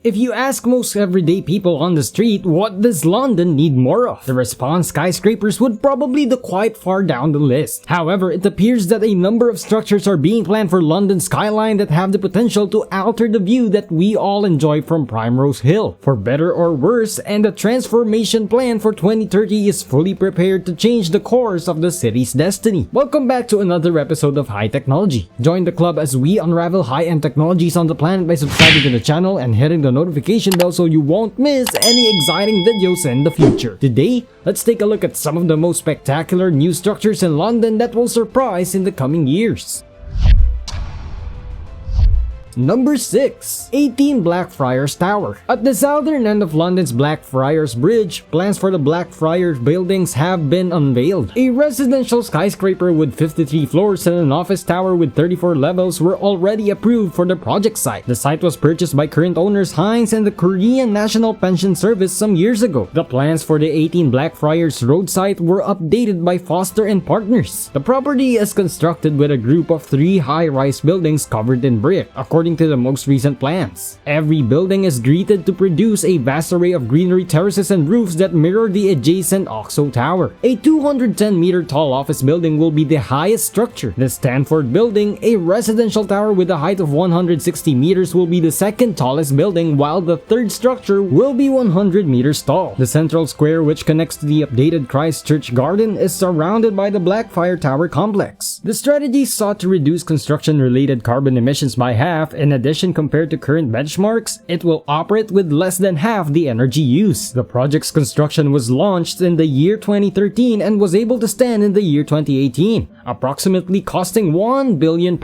If you ask most everyday people on the street, what does London need more of? The response, skyscrapers, would probably be quite far down the list. However, it appears that a number of structures are being planned for London's skyline that have the potential to alter the view that we all enjoy from Primrose Hill, for better or worse, and the transformation plan for 2030 is fully prepared to change the course of the city's destiny. Welcome back to another episode of High Technology. Join the club as we unravel high-end technologies on the planet by subscribing to the channel and hitting the notification bell so you won't miss any exciting videos in the future. Today, let's take a look at some of the most spectacular new structures in London that will surprise in the coming years. Number 6. 18 Blackfriars Tower. At the southern end of London's Blackfriars Bridge, plans for the Blackfriars buildings have been unveiled. A residential skyscraper with 53 floors and an office tower with 34 levels were already approved for the project site. The site was purchased by current owners Hines and the Korean National Pension Service some years ago. The plans for the 18 Blackfriars Road site were updated by Foster and Partners. The property is constructed with a group of 3 high-rise buildings covered in brick, according to the most recent plans. Every building is greeted to produce a vast array of greenery terraces and roofs that mirror the adjacent Oxo Tower. A 210-meter tall office building will be the highest structure. The Stanford Building, a residential tower with a height of 160 meters, will be the second tallest building, while the third structure will be 100 meters tall. The central square, which connects to the updated Christchurch Garden, is surrounded by the Blackfriars Tower complex. The strategy sought to reduce construction-related carbon emissions by half. In addition, compared to current benchmarks, it will operate with less than half the energy use. The project's construction was launched in the year 2013 and was able to stand in the year 2018, approximately costing £1 billion.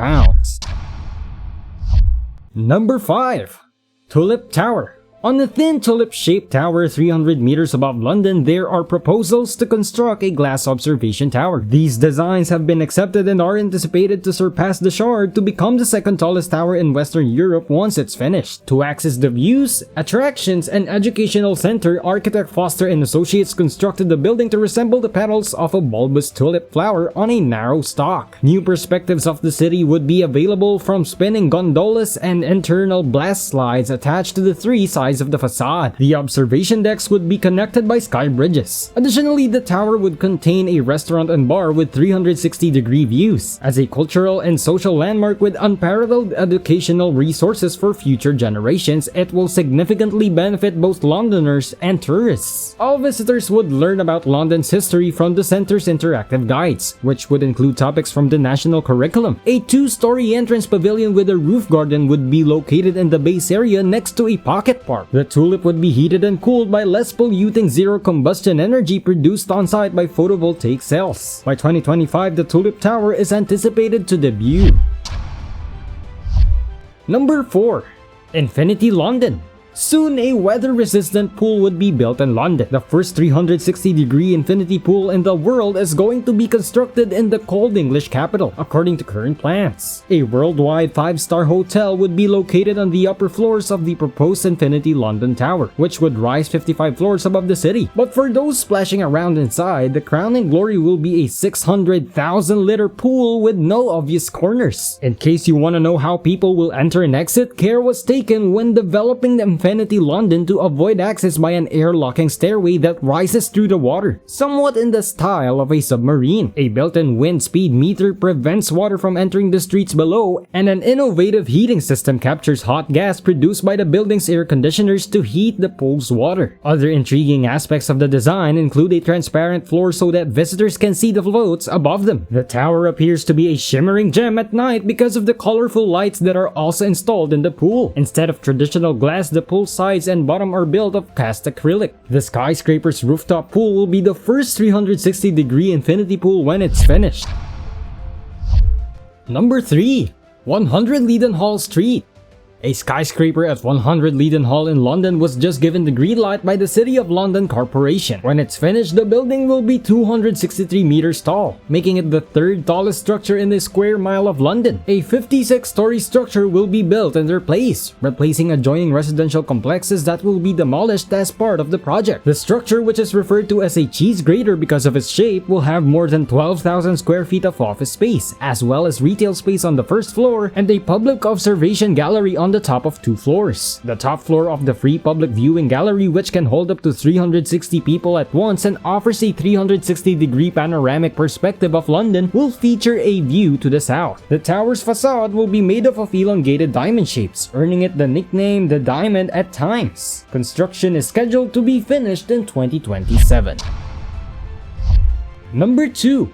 Number 5. Tulip Tower. On the thin tulip-shaped tower 300 meters above London, there are proposals to construct a glass observation tower. These designs have been accepted and are anticipated to surpass the Shard to become the second tallest tower in Western Europe once it's finished. To access the views, attractions, and educational center, architect Foster and Associates constructed the building to resemble the petals of a bulbous tulip flower on a narrow stalk. New perspectives of the city would be available from spinning gondolas and internal blast slides attached to the 3 sides of the facade. The observation decks would be connected by sky bridges. Additionally, the tower would contain a restaurant and bar with 360-degree views. As a cultural and social landmark with unparalleled educational resources for future generations, it will significantly benefit both Londoners and tourists. All visitors would learn about London's history from the center's interactive guides, which would include topics from the national curriculum. A 2-story entrance pavilion with a roof garden would be located in the base area next to a pocket park. The Tulip would be heated and cooled by less polluting zero-combustion energy produced on-site by photovoltaic cells. By 2025, the Tulip Tower is anticipated to debut. Number 4. Infinity London. Soon, a weather-resistant pool would be built in London. The first 360-degree infinity pool in the world is going to be constructed in the cold English capital, according to current plans. A worldwide 5-star hotel would be located on the upper floors of the proposed Infinity London Tower, which would rise 55 floors above the city. But for those splashing around inside, the crowning glory will be a 600,000-liter pool with no obvious corners. In case you want to know how people will enter and exit, care was taken when developing the Infinity London to avoid access by an air-locking stairway that rises through the water, somewhat in the style of a submarine. A built-in wind speed meter prevents water from entering the streets below, and an innovative heating system captures hot gas produced by the building's air conditioners to heat the pool's water. Other intriguing aspects of the design include a transparent floor so that visitors can see the floats above them. The tower appears to be a shimmering gem at night because of the colorful lights that are also installed in the pool. Instead of traditional glass, the pool sides and bottom are built of cast acrylic. The Skyscrapers rooftop pool will be the first 360-degree infinity pool when it's finished. Number 3. 100 Leadenhall Street. A skyscraper at 100 Leadenhall in London was just given the green light by the City of London Corporation. When it's finished, the building will be 263 meters tall, making it the 3rd tallest structure in the square mile of London. A 56-story structure will be built in their place, replacing adjoining residential complexes that will be demolished as part of the project. The structure, which is referred to as a cheese grater because of its shape, will have more than 12,000 square feet of office space, as well as retail space on the first floor and a public observation gallery on on the top of 2 floors. The top floor of the free public viewing gallery, which can hold up to 360 people at once and offers a 360-degree panoramic perspective of London, will feature a view to the south. The tower's facade will be made up of elongated diamond shapes, earning it the nickname the Diamond at times. Construction is scheduled to be finished in 2027. Number 2.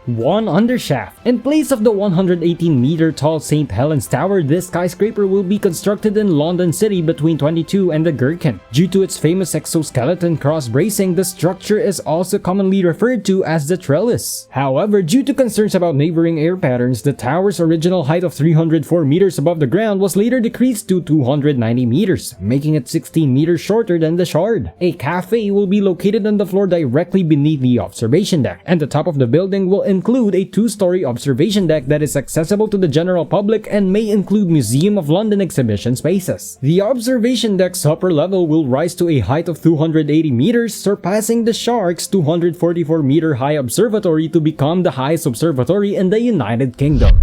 Undershaft. In place of the 118-meter tall St. Helens Tower, this skyscraper will be constructed in London City between 22 and the Gherkin. Due to its famous exoskeleton cross-bracing, the structure is also commonly referred to as the trellis. However, due to concerns about neighboring air patterns, the tower's original height of 304 meters above the ground was later decreased to 290 meters, making it 16 meters shorter than the Shard. A cafe will be located on the floor directly beneath the observation deck, and the top of the building will include a 2-story observation deck that is accessible to the general public and may include Museum of London exhibition spaces. The observation deck's upper level will rise to a height of 280 meters, surpassing the Shark's 244-meter high observatory to become the highest observatory in the United Kingdom.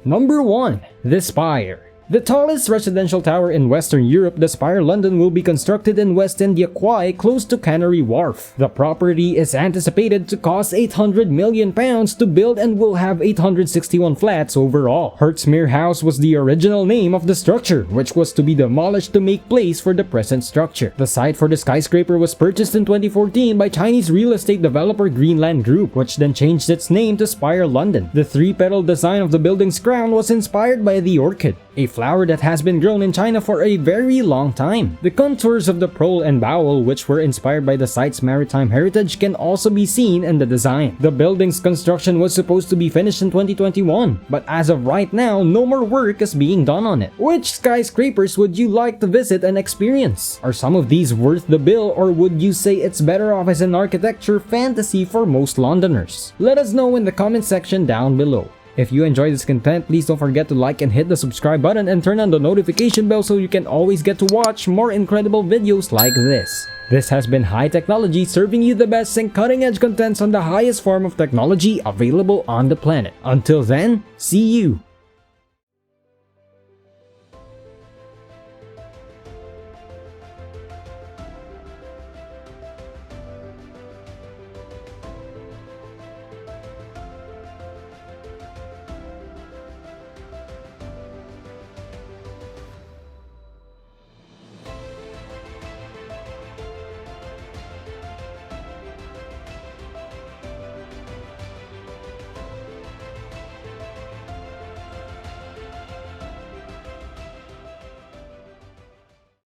Number 1. The Spire. The tallest residential tower in Western Europe, the Spire London, will be constructed in West India Quay, close to Canary Wharf. The property is anticipated to cost £800 million to build and will have 861 flats overall. Hertsmere House was the original name of the structure, which was to be demolished to make place for the present structure. The site for the skyscraper was purchased in 2014 by Chinese real estate developer Greenland Group, which then changed its name to Spire London. The 3-petal design of the building's crown was inspired by the orchid, a flower that has been grown in China for a very long time. The contours of the prow and bowel, which were inspired by the site's maritime heritage, can also be seen in the design. The building's construction was supposed to be finished in 2021, but as of right now, no more work is being done on it. Which skyscrapers would you like to visit and experience? Are some of these worth the bill, or would you say it's better off as an architecture fantasy for most Londoners? Let us know in the comment section down below. If you enjoyed this content, please don't forget to like and hit the subscribe button and turn on the notification bell so you can always get to watch more incredible videos like this. This has been High Technology, serving you the best and cutting-edge contents on the highest form of technology available on the planet. Until then, see you